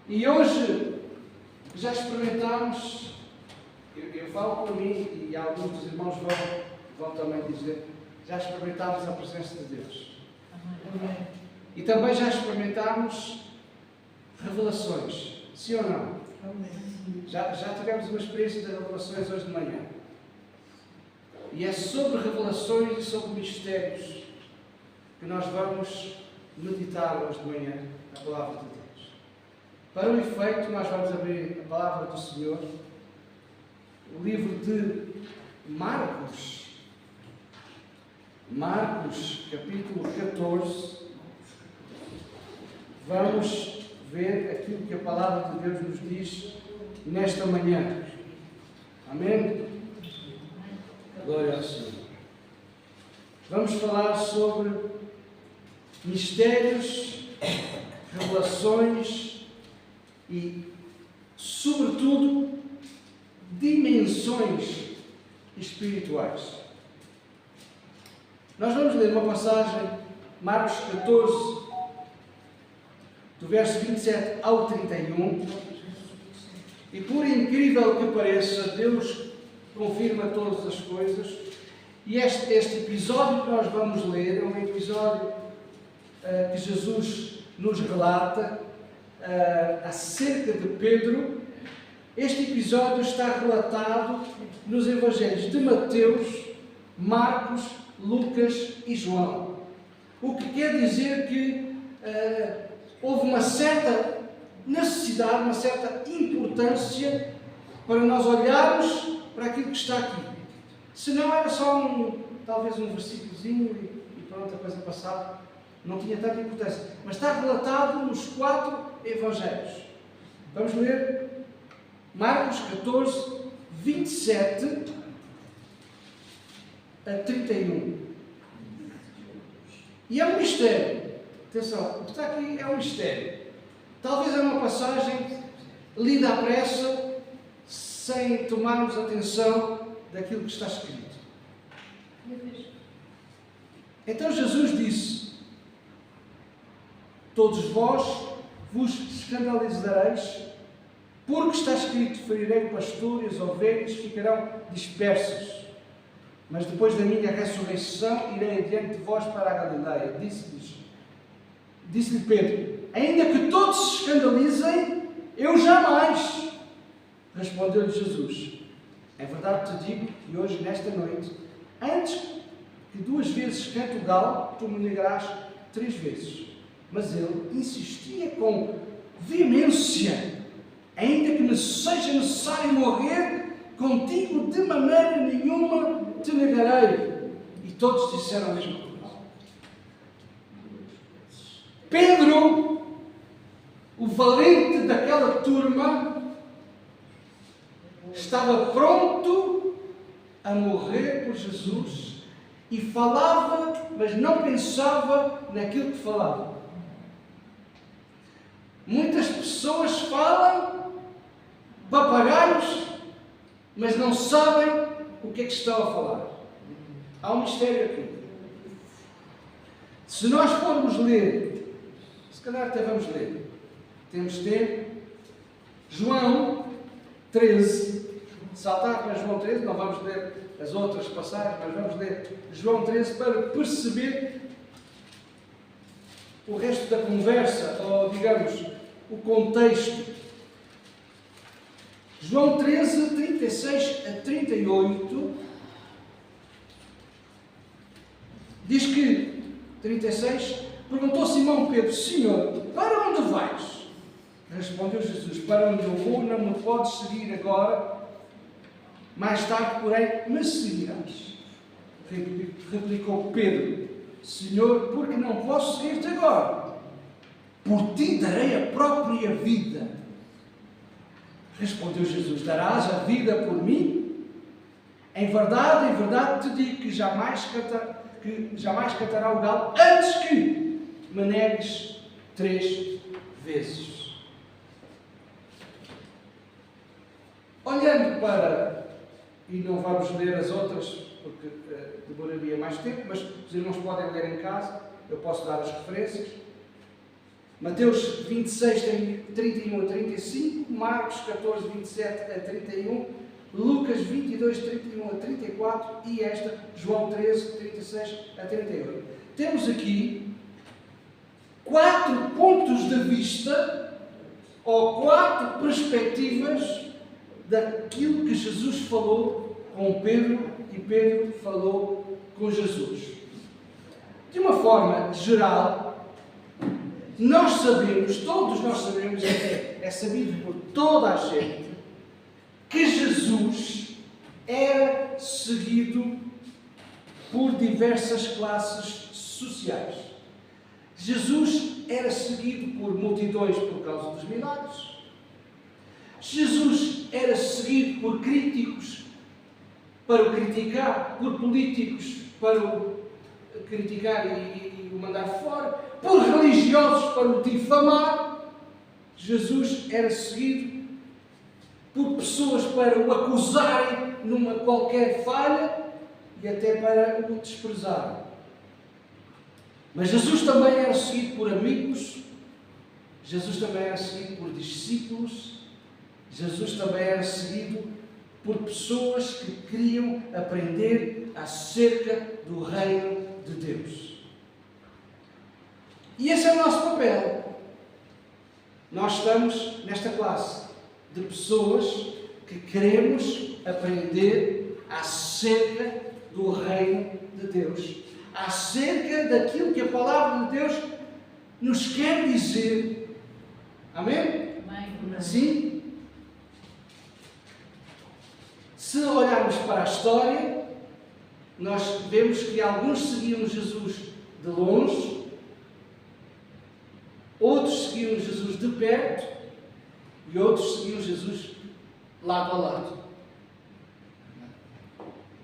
E hoje já experimentámos, eu falo por mim e alguns dos irmãos vão também dizer, já experimentámos a presença de Deus. Amém. E também já experimentámos revelações, sim ou não? Amém. Já tivemos uma experiência de revelações hoje de manhã. E é sobre revelações e sobre mistérios que nós vamos meditar hoje de manhã a palavra de Deus. Para o efeito, nós vamos abrir a palavra do Senhor, o livro de Marcos, capítulo 14. Vamos ver aquilo que a palavra de Deus nos diz nesta manhã. Amém? Glória ao Senhor. Vamos falar sobre mistérios, revelações e, sobretudo, dimensões espirituais. Nós vamos ler uma passagem, Marcos 14, do verso 27 ao 31, e por incrível que pareça, Deus confirma todas as coisas, e este episódio que nós vamos ler é um episódio que Jesus nos relata acerca de Pedro. Este episódio está relatado nos Evangelhos de Mateus, Marcos, Lucas e João. O que quer dizer que houve uma certa necessidade, uma certa importância para nós olharmos para aquilo que está aqui. Senão era só talvez um versículozinho e pronto, a coisa passava. Não tinha tanta importância. Mas está relatado nos 4 Evangelhos. Vamos ler Marcos 14, 27 a 31. E é um mistério. Atenção, o que está aqui é um mistério. Talvez é uma passagem lida à pressa, sem tomarmos atenção daquilo que está escrito. Então Jesus disse: todos vós vos escandalizareis, porque está escrito: ferirei o pastor e as ovelhas ficarão dispersas. Mas depois da minha ressurreição irei adiante de vós para a Galileia. Disse-lhe Pedro: ainda que todos se escandalizem, eu jamais. Respondeu-lhe Jesus: é verdade te digo que hoje, nesta noite, antes que 2 vezes cante o galo, tu me negarás 3 vezes. Mas ele insistia com veemência: ainda que me seja necessário morrer, contigo de maneira nenhuma te negarei. E todos disseram a mesma coisa. Pedro, o valente daquela turma, estava pronto a morrer por Jesus e falava, mas não pensava naquilo que falava. Muitas pessoas falam, papagaios, mas não sabem o que é que estão a falar. Há um mistério aqui. Se nós formos ler, se calhar até vamos ler, temos tempo, João 13, saltar para João 13, não vamos ler as outras passagens, mas vamos ler João 13 para perceber o resto da conversa, ou digamos, o contexto. João 13, 36 a 38, diz que, 36, perguntou Simão Pedro: Senhor, para onde vais? Respondeu Jesus: para onde eu vou não me podes seguir agora, mais tarde, porém, me seguirás. Replicou Pedro: Senhor, porque não posso seguir-te agora? Por ti darei a própria vida. Respondeu Jesus: darás a vida por mim? Em verdade te digo que jamais cantará o galo antes que me negues 3 vezes. Olhando para, e não vamos ler as outras porque demoraria mais tempo, mas os irmãos podem ler em casa, eu posso dar as referências. Mateus 26, 31 a 35, Marcos 14, 27 a 31, Lucas 22, 31 a 34 e esta, João 13, 36 a 38. Temos aqui 4 pontos de vista ou 4 perspectivas daquilo que Jesus falou com Pedro e Pedro falou com Jesus. De uma forma geral, nós sabemos, todos nós sabemos, é sabido por toda a gente, que Jesus era seguido por diversas classes sociais. Jesus era seguido por multidões por causa dos milagres. Jesus era seguido por críticos para o criticar, por políticos para o criticar e o mandar fora, por religiosos para o difamar. Jesus era seguido por pessoas para o acusarem numa qualquer falha e até para o desprezarem. Mas Jesus também era seguido por amigos, Jesus também era seguido por discípulos, Jesus também era seguido por pessoas que queriam aprender acerca do reino de Deus. E esse é o nosso papel. Nós estamos nesta classe de pessoas que queremos aprender acerca do reino de Deus, acerca daquilo que a palavra de Deus nos quer dizer. Amém? Amém. Sim? Se olharmos para a história, nós vemos que alguns seguiam Jesus de longe, outros seguiam Jesus de perto e outros seguiam Jesus lado a lado.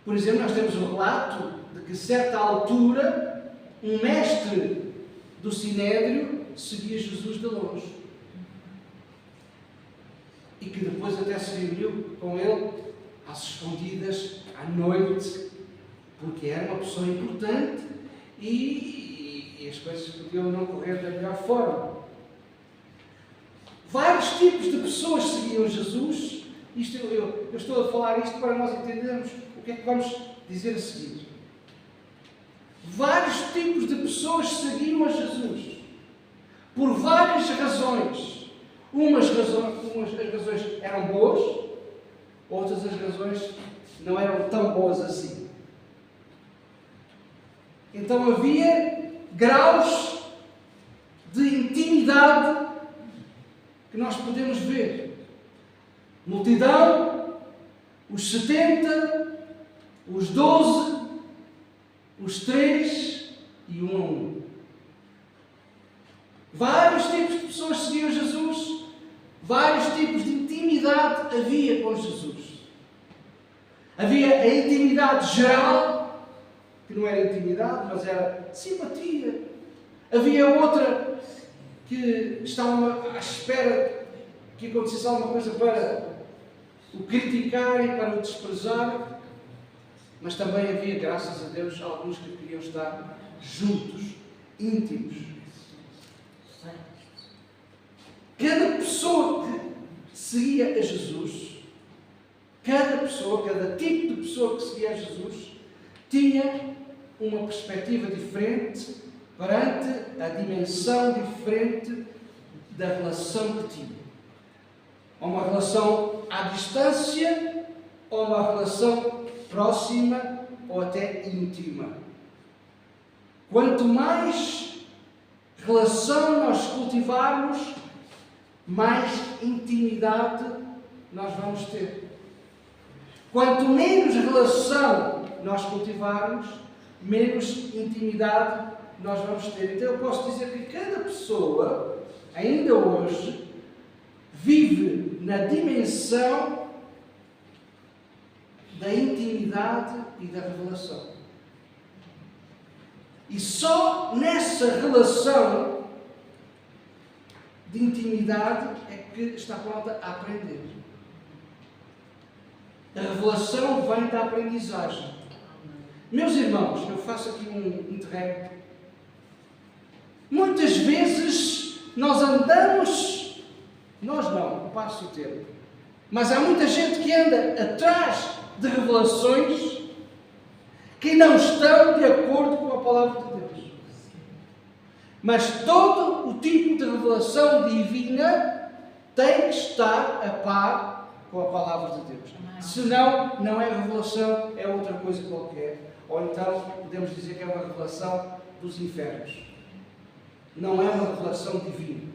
Por exemplo, nós temos o relato de que, a certa altura, um mestre do Sinédrio seguia Jesus de longe. E que depois até se reuniu com ele às escondidas, à noite, porque era uma pessoa importante e as coisas podiam não correr da melhor forma. Vários tipos de pessoas seguiam Jesus. Eu estou a falar isto para nós entendermos o que é que vamos dizer a seguir. Vários tipos de pessoas seguiam a Jesus, por várias razões. Umas as razões eram boas, outras as razões não eram tão boas assim. Então havia graus de intimidade que nós podemos ver. Multidão, os 70, os 12, os 3 e 1 a 1. Vários tipos de pessoas seguiam Jesus, vários tipos de intimidade havia com Jesus. Havia a intimidade geral, que não era intimidade, mas era simpatia. Havia outra que estavam à espera que acontecesse alguma coisa para o criticar e para o desprezar, mas também havia, graças a Deus, alguns que queriam estar juntos, íntimos. Cada pessoa que seguia a Jesus, cada pessoa, cada tipo de pessoa que seguia a Jesus, tinha uma perspectiva diferente perante a dimensão diferente da relação que tinha. Ou uma relação à distância, ou uma relação próxima, ou até íntima. Quanto mais relação nós cultivarmos, mais intimidade nós vamos ter. Quanto menos relação nós cultivarmos, menos intimidade nós vamos ter. Então eu posso dizer que cada pessoa, ainda hoje, vive na dimensão da intimidade e da revelação. E só nessa relação de intimidade é que está pronta a aprender. A revelação vem da aprendizagem. Meus irmãos, eu faço aqui um interregno. Muitas vezes nós andamos, nós não, passo o tempo, mas há muita gente que anda atrás de revelações que não estão de acordo com a palavra de Deus. Mas todo o tipo de revelação divina tem que estar a par com a palavra de Deus. Senão, não é revelação, é outra coisa qualquer. Ou então, podemos dizer que é uma revelação dos infernos. Não é uma revelação divina.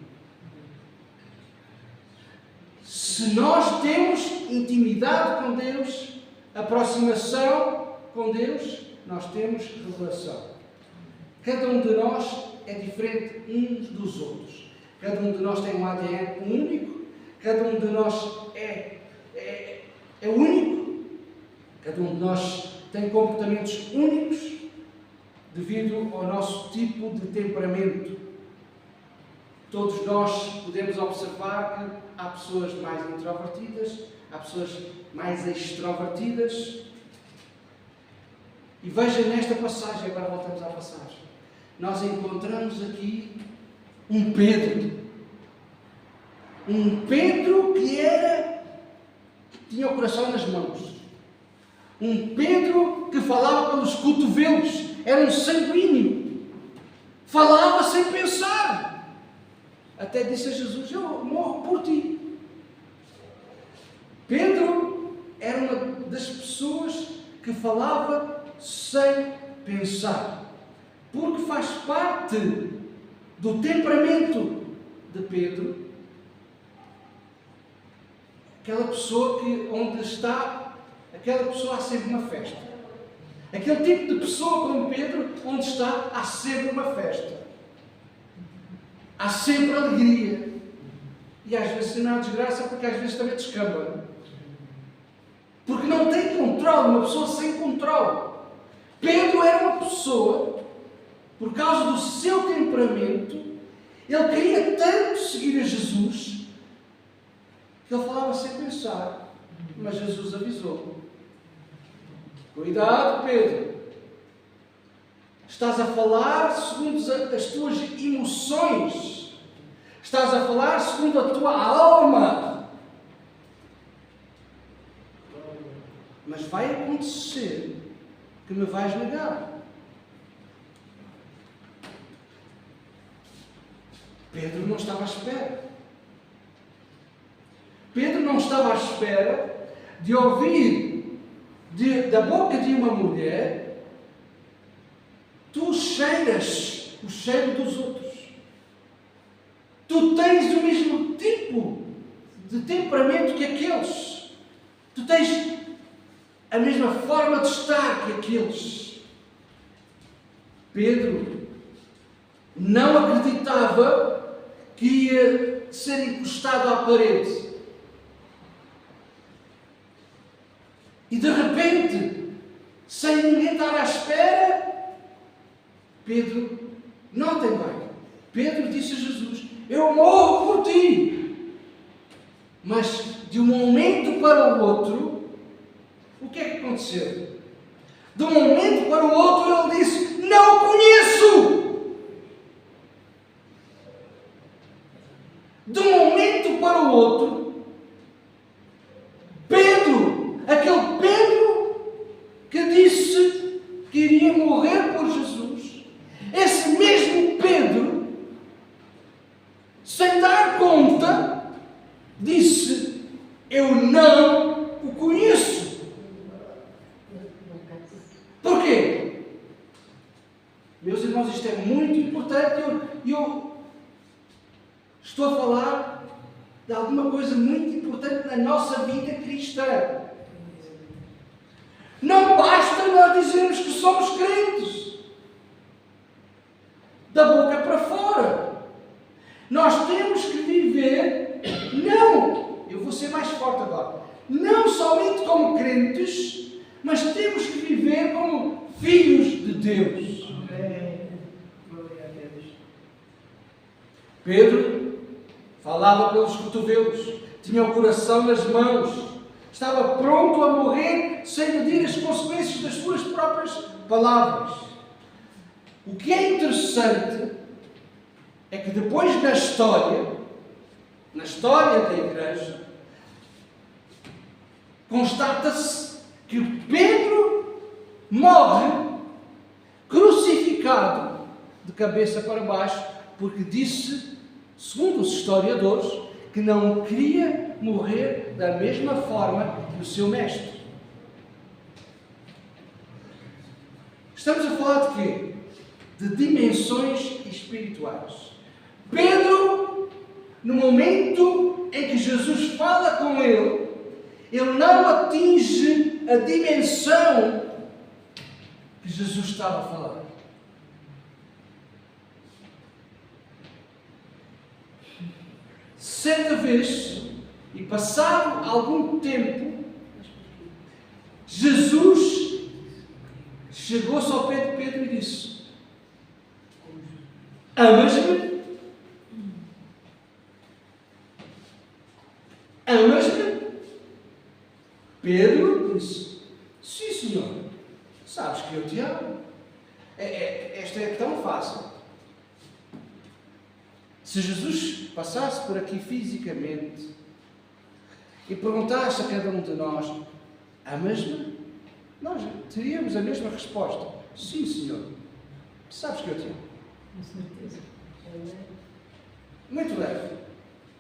Se nós temos intimidade com Deus, aproximação com Deus, nós temos revelação. Cada um de nós é diferente uns dos outros. Cada um de nós tem um ADN único. Cada um de nós é único. Cada um de nós tem comportamentos únicos devido ao nosso tipo de temperamento. Todos nós podemos observar que há pessoas mais introvertidas, há pessoas mais extrovertidas. E veja nesta passagem, agora voltamos à passagem, nós encontramos aqui um Pedro. Um Pedro que tinha o coração nas mãos. Um Pedro que falava pelos cotovelos, era um sanguíneo. Falava sem pensar. Até disse a Jesus: eu morro por ti. Pedro era uma das pessoas que falava sem pensar. Porque faz parte do temperamento de Pedro. Aquela pessoa que, onde está, aquela pessoa há sempre uma festa. Aquele tipo de pessoa como Pedro, onde está, há sempre uma festa. Há sempre alegria. E às vezes não há desgraça, porque às vezes também descamba. Porque não tem controle, uma pessoa sem controle. Pedro era uma pessoa, por causa do seu temperamento, ele queria tanto seguir a Jesus, que ele falava sem pensar, mas Jesus avisou: cuidado, Pedro, estás a falar segundo as tuas emoções, estás a falar segundo a tua alma, mas vai acontecer que me vais negar. Pedro não estava à espera. Pedro não estava à espera de ouvir da boca de uma mulher: tu cheiras o cheiro dos outros. Tu tens o mesmo tipo de temperamento que aqueles. Tu tens a mesma forma de estar que aqueles. Pedro não acreditava que ia ser encostado à parede. E de repente, sem ninguém estar à espera, Pedro, notem bem, Pedro disse a Jesus: eu morro por ti. Mas de um momento para o outro, o que é que aconteceu? De um momento para o outro ele disse: não o conheço. De um momento para o outro, Pedro, aquele Pedro que disse que iria morrer por Jesus, esse mesmo Pedro, sem dar conta, disse: eu não o conheço. Porquê? Meus irmãos, isto é muito importante. Eu estou a falar de alguma coisa muito importante na nossa vida cristã. Não basta nós dizermos que somos crentes da boca para fora. Nós temos que viver, eu vou ser mais forte agora, não somente como crentes, mas temos que viver como filhos de Deus. Pedro falava pelos cotovelos, tinha o coração nas mãos, estava pronto a morrer sem medir as consequências das suas próprias palavras. O que é interessante é que depois na história da Igreja, constata-se que Pedro morre crucificado de cabeça para baixo, porque disse, segundo os historiadores, que não queria morrer da mesma forma que o seu mestre. Estamos a falar de quê? De dimensões espirituais. Pedro, no momento em que Jesus fala com ele, ele não atinge a dimensão que Jesus estava a falar. Certa vez, e passado algum tempo, Jesus chegou-se ao pé de Pedro e disse: amas-me? Amas-me? Pedro disse: sim, Senhor, sabes que eu te amo. Esta é tão fácil. Se Jesus passasse por aqui fisicamente e perguntasse a cada um de nós: amas-me? Nós teríamos a mesma resposta: sim, Senhor, sabes que eu te amo. Com certeza. Muito leve,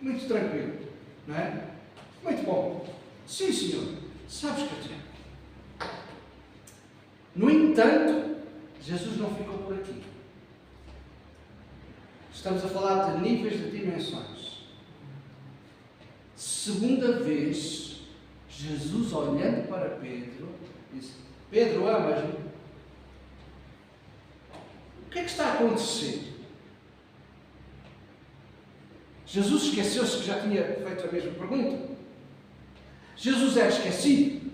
muito tranquilo, não é? Muito bom. Sim, Senhor, sabes que eu te amo. No entanto, Jesus não ficou por aqui. Estamos a falar de níveis de dimensões. Segunda vez, Jesus, olhando para Pedro, disse: Pedro, amas-me? O que é que está a acontecer? Jesus esqueceu-se que já tinha feito a mesma pergunta? Jesus era esquecido?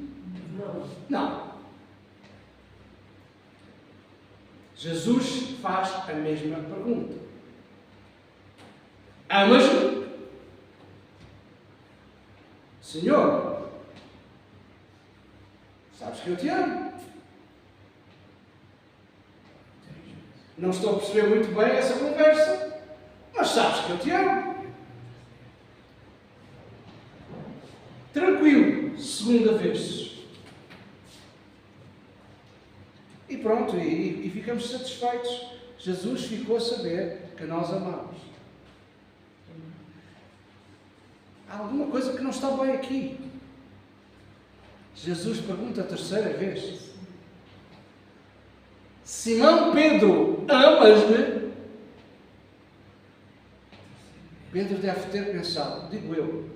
Não. Jesus faz a mesma pergunta: amas-me? Senhor, sabes que eu te amo. Não estou a perceber muito bem essa conversa, mas sabes que eu te amo. Tranquilo, segunda vez. E pronto, e ficamos satisfeitos. Jesus ficou a saber que nós amamos. Há alguma coisa que não está bem aqui. Jesus pergunta a terceira vez: Simão Pedro, amas-me? Pedro deve ter pensado, digo eu,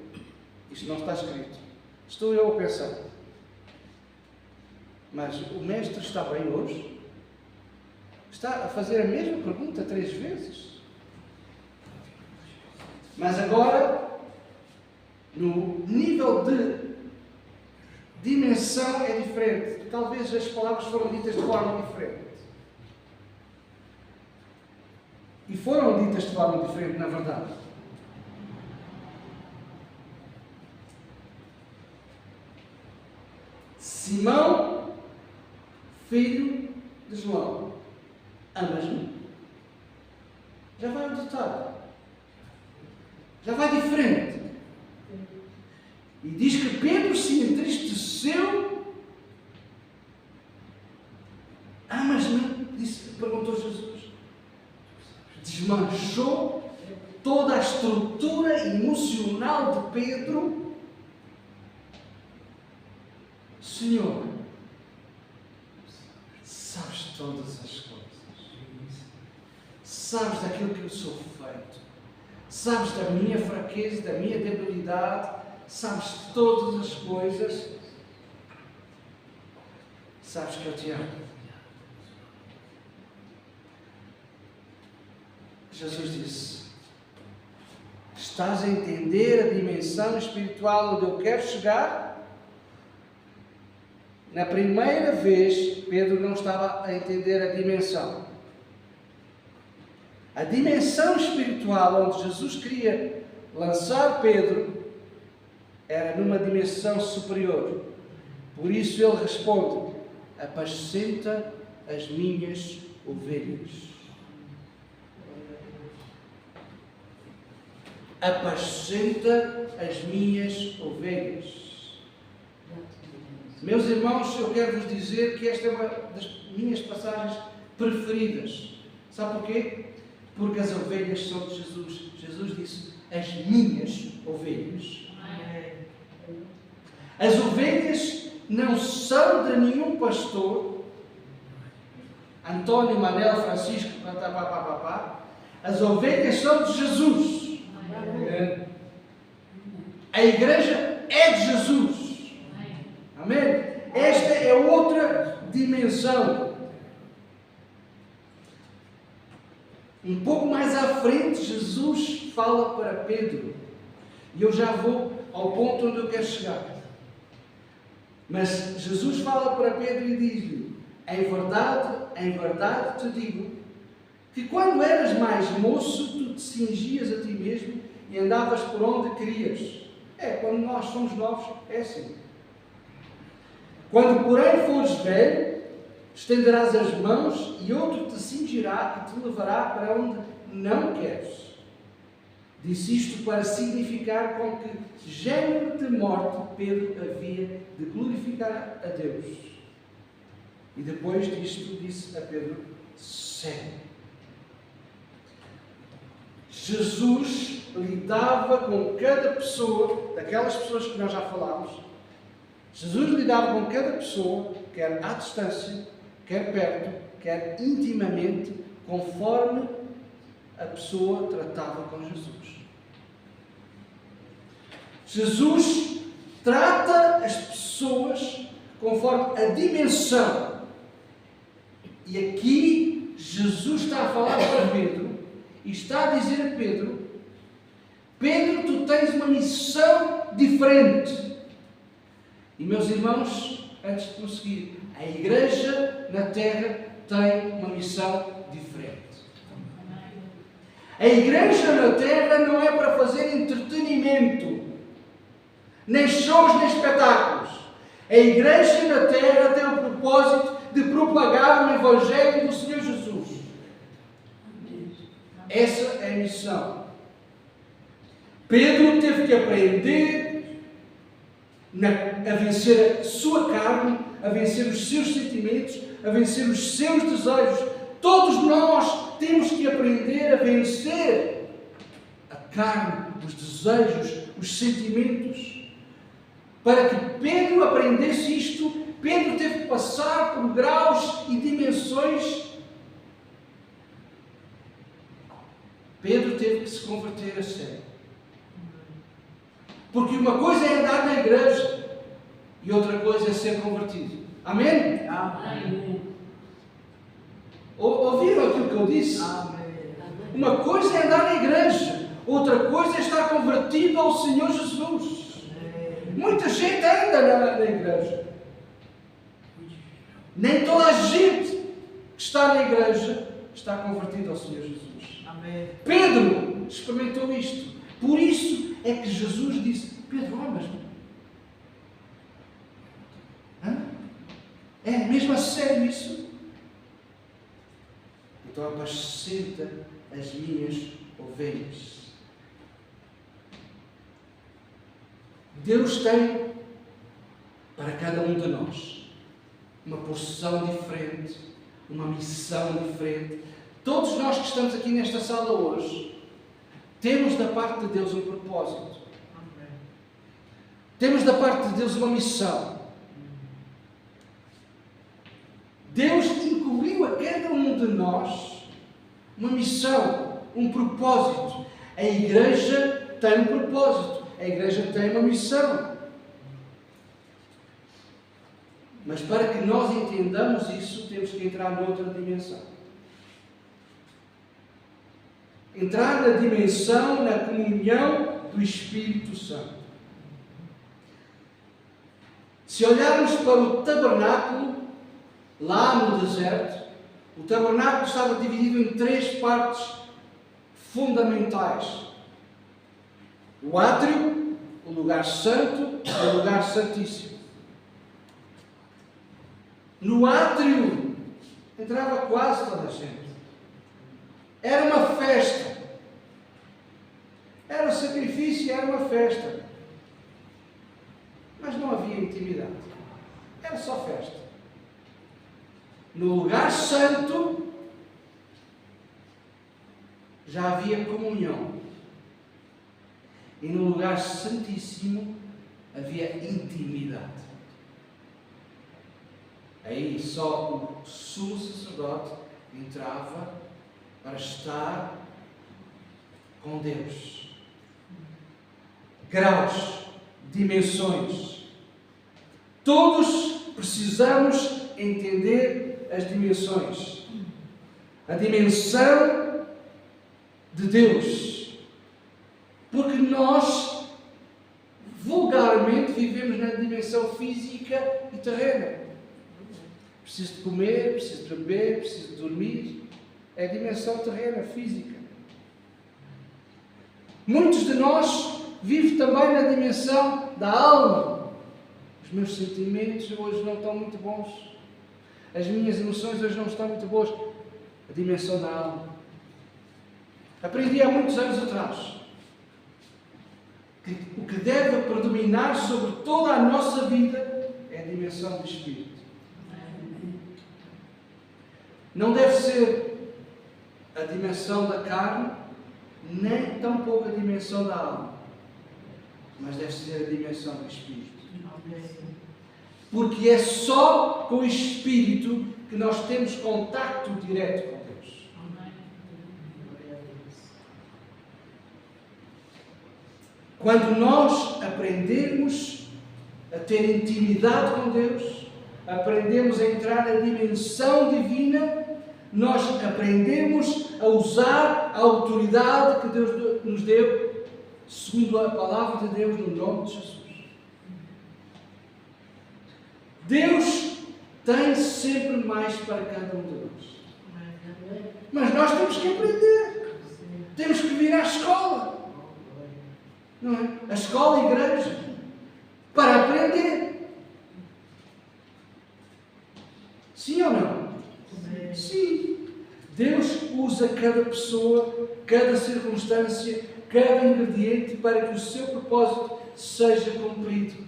isto não está escrito, estou eu a pensar, mas o mestre está bem hoje? Está a fazer a mesma pergunta 3 vezes? Mas agora, no nível de dimensão é diferente. Talvez as palavras foram ditas de forma diferente. E foram ditas de forma diferente, na verdade. Simão, filho de João, amas-me? Já vai ao detalhe. Já vai diferente. E diz que Pedro se entristeceu. Amas-me? Perguntou Jesus. Desmanchou toda a estrutura emocional de Pedro. Senhor, sabes todas as coisas. Sabes daquilo que eu sou feito. Sabes da minha fraqueza, da minha debilidade. Sabes todas as coisas. Sabes que eu te amo. Jesus disse: estás a entender a dimensão espiritual onde eu quero chegar? Na primeira vez, Pedro não estava a entender a dimensão. A dimensão espiritual onde Jesus queria lançar Pedro era numa dimensão superior. Por isso ele responde: apascenta as minhas ovelhas. apascenta as minhas ovelhas. Meus irmãos, eu quero vos dizer que esta é uma das minhas passagens preferidas. Sabe porquê? Porque as ovelhas são de Jesus. Jesus disse, as minhas ovelhas. As ovelhas não são de nenhum pastor, António, Manel, Francisco, as ovelhas são de Jesus. A igreja é de Jesus. Amém? Esta é outra dimensão. Um pouco mais à frente, Jesus fala para Pedro. E eu já vou ao ponto onde eu quero chegar. Mas Jesus fala para Pedro e diz-lhe, em verdade te digo, que quando eras mais moço, tu te cingias a ti mesmo e andavas por onde querias. Quando nós somos novos, é assim. Quando, porém, fores velho, estenderás as mãos e outro te cingirá e te levará para onde não queres. Disse isto para significar com que género de morte Pedro havia de glorificar a Deus. E depois disto disse a Pedro, segue. Jesus lidava com cada pessoa, daquelas pessoas que nós já falámos. Jesus lidava com cada pessoa, quer à distância, quer perto, quer intimamente, conforme a pessoa tratava com Jesus. Jesus trata as pessoas conforme a dimensão. E aqui Jesus está a falar para Pedro e está a dizer a Pedro, Pedro, tu tens uma missão diferente. E meus irmãos, antes de prosseguir, a igreja na terra tem uma missão diferente. A igreja na terra não é para fazer entretenimento, nem shows, nem espetáculos. A igreja na terra tem o propósito de propagar o Evangelho do Senhor Jesus. Essa é a missão. Pedro teve que aprender a vencer a sua carne, a vencer os seus sentimentos, a vencer os seus desejos. Todos nós temos que aprender a vencer a carne, os desejos, os sentimentos. Para que Pedro aprendesse isto, Pedro teve que passar por graus e dimensões. Pedro teve que se converter a sério. Porque uma coisa é andar na igreja e outra coisa é ser convertido. Amém? Amém. Ouviram aquilo que eu disse? Amém. Uma coisa é andar na igreja, outra coisa é estar convertido ao Senhor Jesus. Muita gente anda na igreja. Nem toda a gente que está na igreja está convertida ao Senhor Jesus. Amém. Pedro experimentou isto. Por isso é que Jesus disse, Pedro, amas-me? É mesmo a sério isso? Então apacenta as minhas ovelhas. Deus tem para cada um de nós uma porção diferente, uma missão diferente. Todos nós que estamos aqui nesta sala hoje temos da parte de Deus um propósito. Temos da parte de Deus uma missão. Deus incluiu a cada um de nós uma missão, um propósito. A igreja tem um propósito. A igreja tem uma missão. Mas para que nós entendamos isso, temos que entrar noutra dimensão. Entrar na dimensão, na comunhão do Espírito Santo. Se olharmos para o tabernáculo, lá no deserto, o tabernáculo estava dividido em 3 partes fundamentais. O átrio, o lugar santo e o lugar santíssimo. No átrio entrava quase toda a gente. Era uma festa. Era era um sacrifício, era uma festa. Mas não havia intimidade. Era só festa. No lugar santo já havia comunhão. E no lugar santíssimo havia intimidade. Aí só o sumo sacerdote entrava para estar com Deus. Graus, dimensões. Todos precisamos entender as dimensões. A dimensão de Deus. Porque nós, vulgarmente, vivemos na dimensão física e terrena. Preciso de comer, preciso de beber, preciso de dormir. É a dimensão terrena, física. Muitos de nós vivem também na dimensão da alma. Os meus sentimentos hoje não estão muito bons. As minhas emoções hoje não estão muito boas. A dimensão da alma. Aprendi há muitos anos atrás que o que deve predominar sobre toda a nossa vida é a dimensão do Espírito. Não deve ser a dimensão da carne, nem tampouco a dimensão da alma, mas deve ser a dimensão do Espírito. Porque é só com o Espírito que nós temos contacto direto com Deus. Quando nós aprendemos a ter intimidade com Deus, aprendemos a entrar na dimensão divina, nós aprendemos a usar a autoridade que Deus nos deu, segundo a palavra de Deus, no nome de Jesus. Deus tem sempre mais para cada um de nós. Mas nós temos que aprender. Temos que vir à escola. Não é? A escola e a igreja. Para aprender. Sim ou não? Sim. Deus usa cada pessoa, cada circunstância, cada ingrediente para que o seu propósito seja cumprido.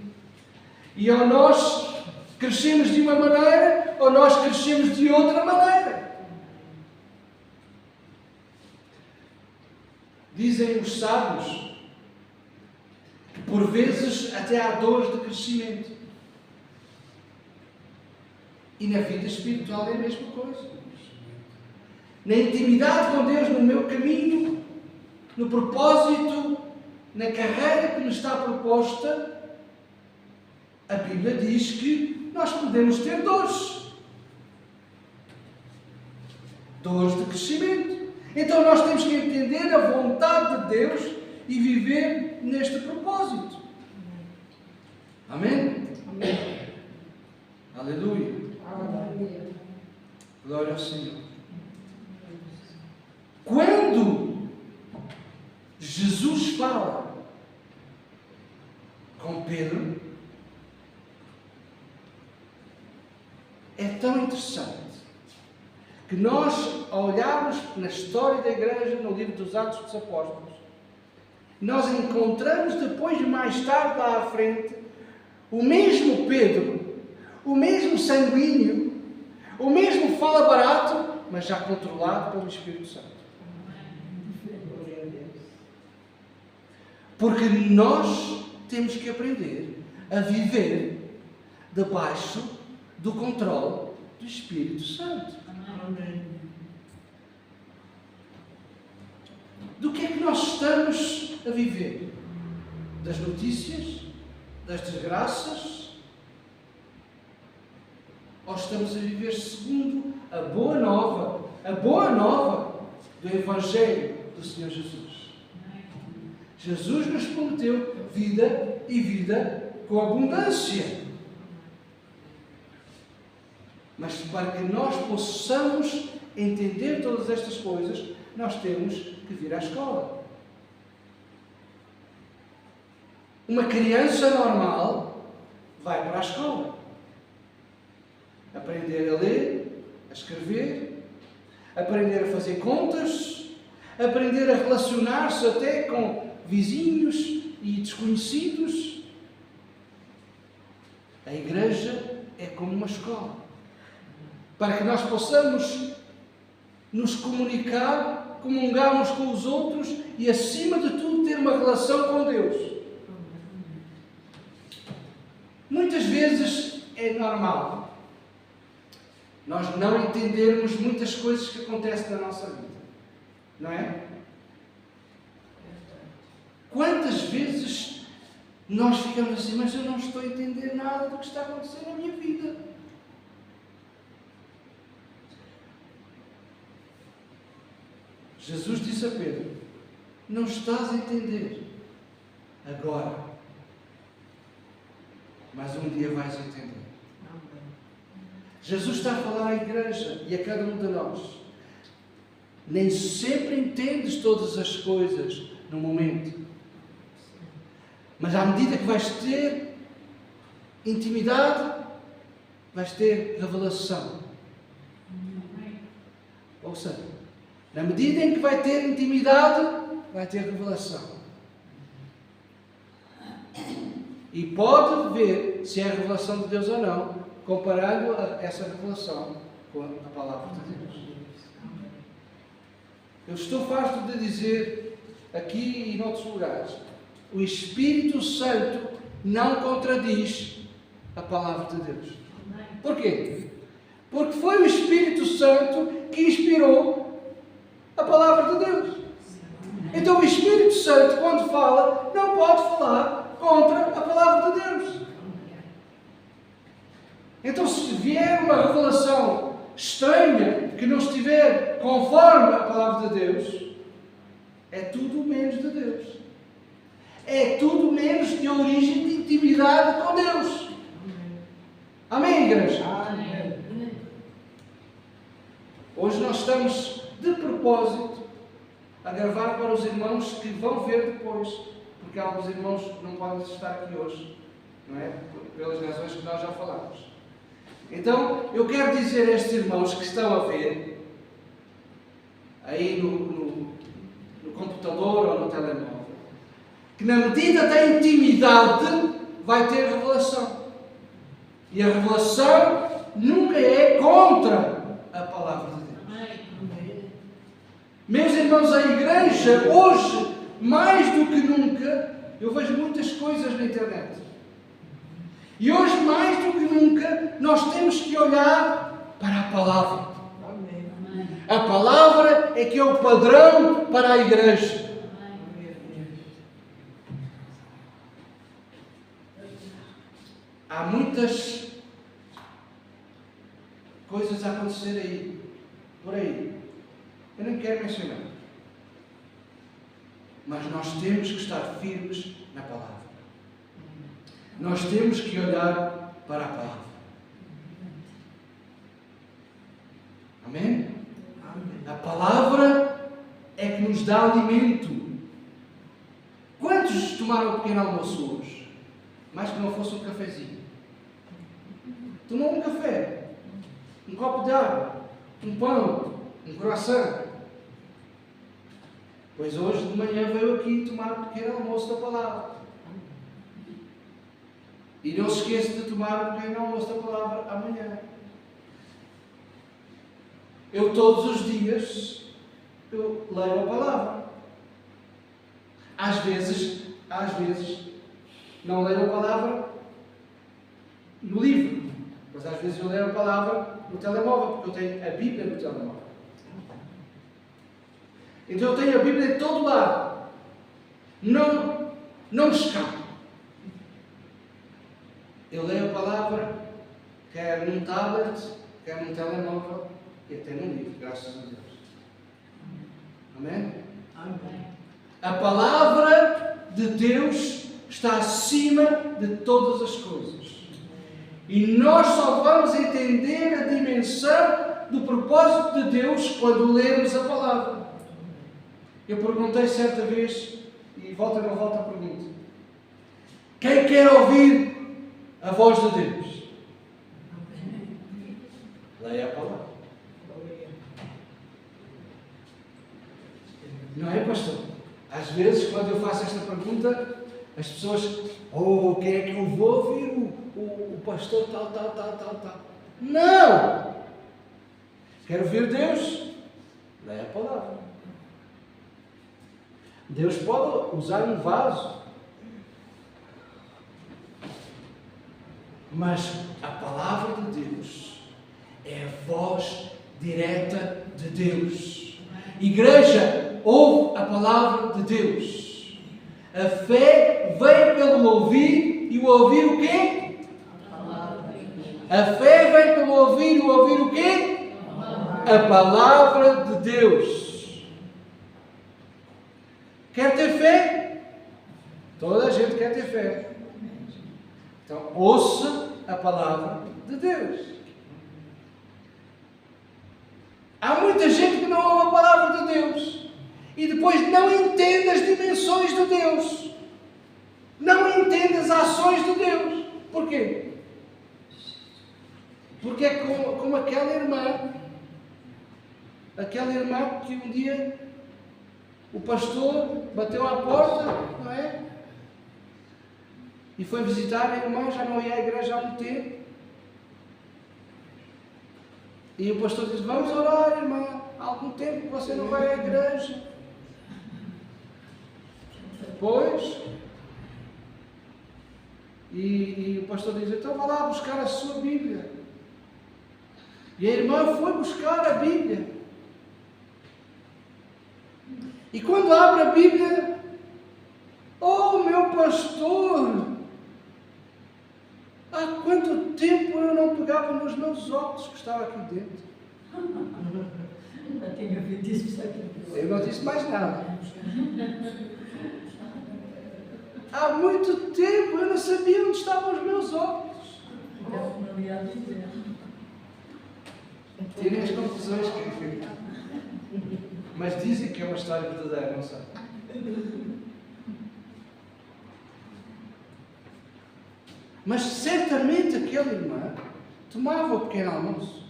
E ou nós crescemos de uma maneira, ou nós crescemos de outra maneira. Dizem os sábios que por vezes até há dores de crescimento. E na vida espiritual é a mesma coisa. Na intimidade com Deus, no meu caminho, no propósito, na carreira que me está proposta, a Bíblia diz que nós podemos ter dores. Dores de crescimento. Então nós temos que entender a vontade de Deus e viver neste propósito. Amém? Amém. Aleluia. Aleluia. Glória ao Senhor. Quando Jesus fala com Pedro, é tão interessante que nós, ao olharmos na história da Igreja, no livro dos Atos dos Apóstolos, nós encontramos depois, mais tarde, lá à frente, o mesmo Pedro, o mesmo sanguíneo, o mesmo fala barato, mas já controlado pelo Espírito Santo. Porque nós temos que aprender a viver debaixo do controle do Espírito Santo. Amém. Do que é que nós estamos a viver? Das notícias? Das desgraças? Ou estamos a viver segundo a boa nova do Evangelho do Senhor Jesus? Jesus nos prometeu vida e vida com abundância. Mas para que nós possamos entender todas estas coisas, nós temos que vir à escola. Uma criança normal vai para a escola. Aprender a ler, a escrever, aprender a fazer contas, aprender a relacionar-se até com vizinhos e desconhecidos. A igreja é como uma escola, para que nós possamos nos comunicar, comungar uns com os outros e, acima de tudo, ter uma relação com Deus. Muitas vezes é normal nós não entendermos muitas coisas que acontecem na nossa vida, não é? Quantas vezes nós ficamos assim, mas eu não estou a entender nada do que está acontecendo na minha vida. Jesus disse a Pedro: não estás a entender agora, mas um dia vais entender. Jesus está a falar à igreja e a cada um de nós. Nem sempre entendes todas as coisas no momento, mas à medida que vais ter intimidade, vais ter revelação. Ou seja, na medida em que vai ter intimidade, vai ter revelação. E pode ver se é a revelação de Deus ou não, comparando essa revelação com a palavra de Deus. Eu estou farto de dizer aqui e noutros lugares: o Espírito Santo não contradiz a palavra de Deus. Porquê? Porque foi o Espírito Santo que inspirou a palavra de Deus. Então o Espírito Santo, quando fala, não pode falar contra a palavra de Deus. Então, se vier uma revelação estranha, que não estiver conforme a palavra de Deus, é tudo menos de Deus. É tudo menos de origem de intimidade com Deus. Amém, igreja? Amém. Hoje nós estamos, de propósito, a gravar para os irmãos que vão ver depois, porque alguns irmãos não podem estar aqui hoje, não é? Pelas razões que nós já falamos. Então, eu quero dizer a estes irmãos que estão a ver, aí no computador ou no telemóvel, que na medida da intimidade vai ter revelação. E a revelação nunca é contra a palavra de Deus. Meus irmãos, a igreja hoje, mais do que nunca, eu vejo muitas coisas na internet. E hoje, mais do que nunca, nós temos que olhar para a palavra. A palavra é que é o padrão para a igreja. Há muitas coisas a acontecer aí, por aí. Eu nem quero mencionar. Mas nós temos que estar firmes na palavra. Nós temos que olhar para a palavra. Amém? A palavra é que nos dá alimento. Quantos tomaram o pequeno almoço hoje? Mais que não fosse um cafezinho. Tomou um café, um copo de água, um pão, um croissant. Pois hoje de manhã veio aqui tomar o pequeno almoço da palavra. E não se esqueça de tomar o pequeno almoço da palavra amanhã. Eu todos os dias eu leio a palavra. Às vezes não leio a palavra no livro, mas às vezes eu leio a palavra no telemóvel, porque eu tenho a Bíblia no telemóvel. Então eu tenho a Bíblia em todo lado. Não me escapo. Eu leio a palavra, quer num tablet, quer num telemóvel e até num livro, graças a Deus. Amém? Amém. A palavra de Deus está acima de todas as coisas. E nós só vamos entender a dimensão do propósito de Deus quando lermos a palavra. Eu perguntei certa vez, e volta ou não volta a pergunta: quem quer ouvir a voz de Deus? Leia a palavra. Não é, pastor? Às vezes, quando eu faço esta junta, as pessoas, quem é que eu vou ouvir? O pastor tal. Não! Quero ouvir Deus. Leia a palavra. Deus pode usar um vaso, mas a palavra de Deus é a voz direta de Deus. Igreja, ouve a palavra de Deus. A fé vem pelo ouvir, e o ouvir o quê? A fé vem pelo ouvir, e o ouvir o quê? A palavra de Deus. Quer ter fé? Toda a gente quer ter fé. Então, ouça a palavra de Deus. Há muita gente que não ouve a palavra de Deus e depois não entende as dimensões de Deus. Não entende as ações de Deus. Porquê? Porque é como aquela irmã. Aquela irmã que um dia o pastor bateu à porta, não é? E foi visitar a irmã, já não ia à igreja há muito tempo. E o pastor disse: vamos orar, irmã, há algum tempo que você não vai à igreja. Pois. E o pastor diz: então vá lá buscar a sua Bíblia. E a irmã foi buscar a Bíblia. E quando abre a Bíblia, oh meu pastor, há quanto tempo eu não pegava nos meus óculos que estava aqui dentro. Eu não disse mais nada. Há muito tempo eu não sabia onde estavam os meus óculos. Tirem as conclusões que mas dizem que é uma história verdadeira, não sei. Mas certamente aquela irmã tomava o pequeno almoço,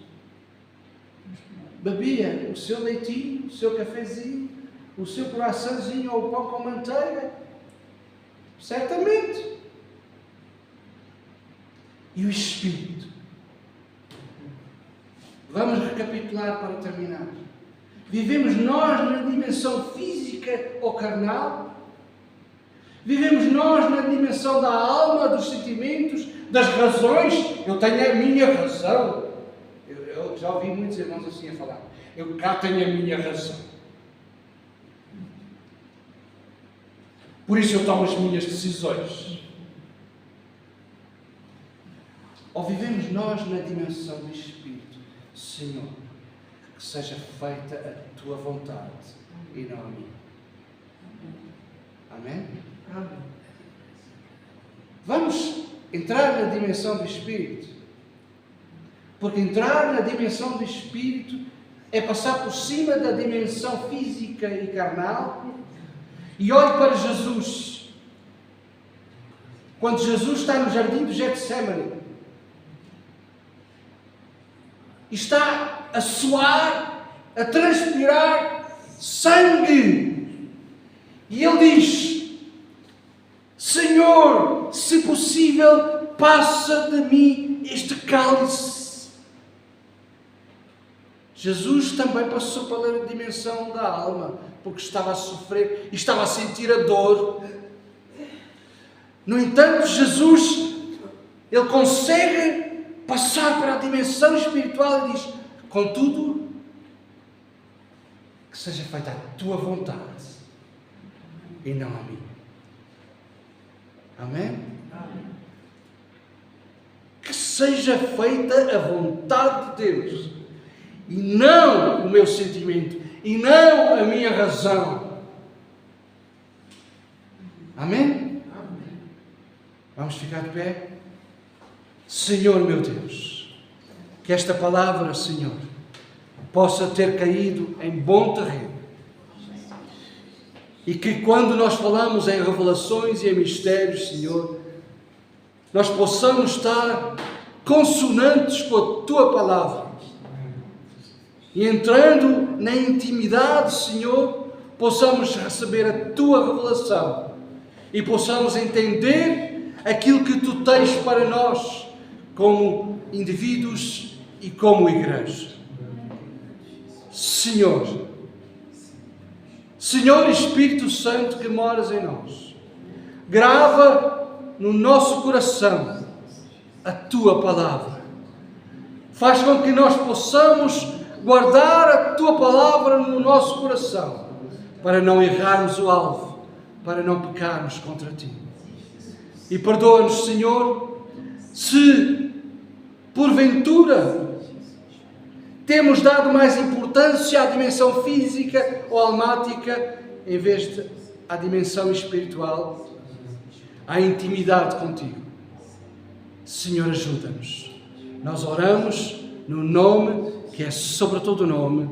bebia o seu leitinho, o seu cafezinho, o seu coraçãozinho ou o pão com manteiga, certamente. E o Espírito. Vamos recapitular para terminar. Vivemos nós na dimensão física ou carnal? Vivemos nós na dimensão da alma, dos sentimentos, das razões? Eu tenho a minha razão. Eu já ouvi muitos irmãos assim a falar. Eu cá tenho a minha razão. Por isso eu tomo as minhas decisões. Ou vivemos nós na dimensão do Espírito? Senhor, que seja feita a Tua vontade e não a minha. Amém? Amém. Vamos entrar na dimensão do Espírito. Porque entrar na dimensão do Espírito é passar por cima da dimensão física e carnal. E olhe para Jesus. Quando Jesus está no jardim do Getsemane, está a suar, a transpirar sangue. E ele diz: Senhor, se possível, passa de mim este cálice. Jesus também passou pela dimensão da alma, porque estava a sofrer e estava a sentir a dor. No entanto, Jesus, ele consegue passar para a dimensão espiritual e diz: contudo, que seja feita a tua vontade e não a minha. Amém? Amém. Que seja feita a vontade de Deus e não o meu sentimento e não a minha razão. Amém? Amém. Vamos ficar de pé? Senhor meu Deus, que esta palavra, Senhor, possa ter caído em bom terreno. E que quando nós falamos em revelações e em mistérios, Senhor, nós possamos estar consonantes com a Tua palavra. E entrando na intimidade, Senhor, possamos receber a Tua revelação. e possamos entender aquilo que Tu tens para nós, como indivíduos e como igreja. Senhor Espírito Santo que moras em nós, grava no nosso coração a Tua palavra. Faz com que nós possamos guardar a Tua palavra no nosso coração, para não errarmos o alvo, para não pecarmos contra Ti. E perdoa-nos, Senhor, se porventura temos dado mais importância à dimensão física ou almática em vez à dimensão espiritual, à intimidade contigo. Senhor, ajuda-nos. Nós oramos no nome que é sobre todo nome,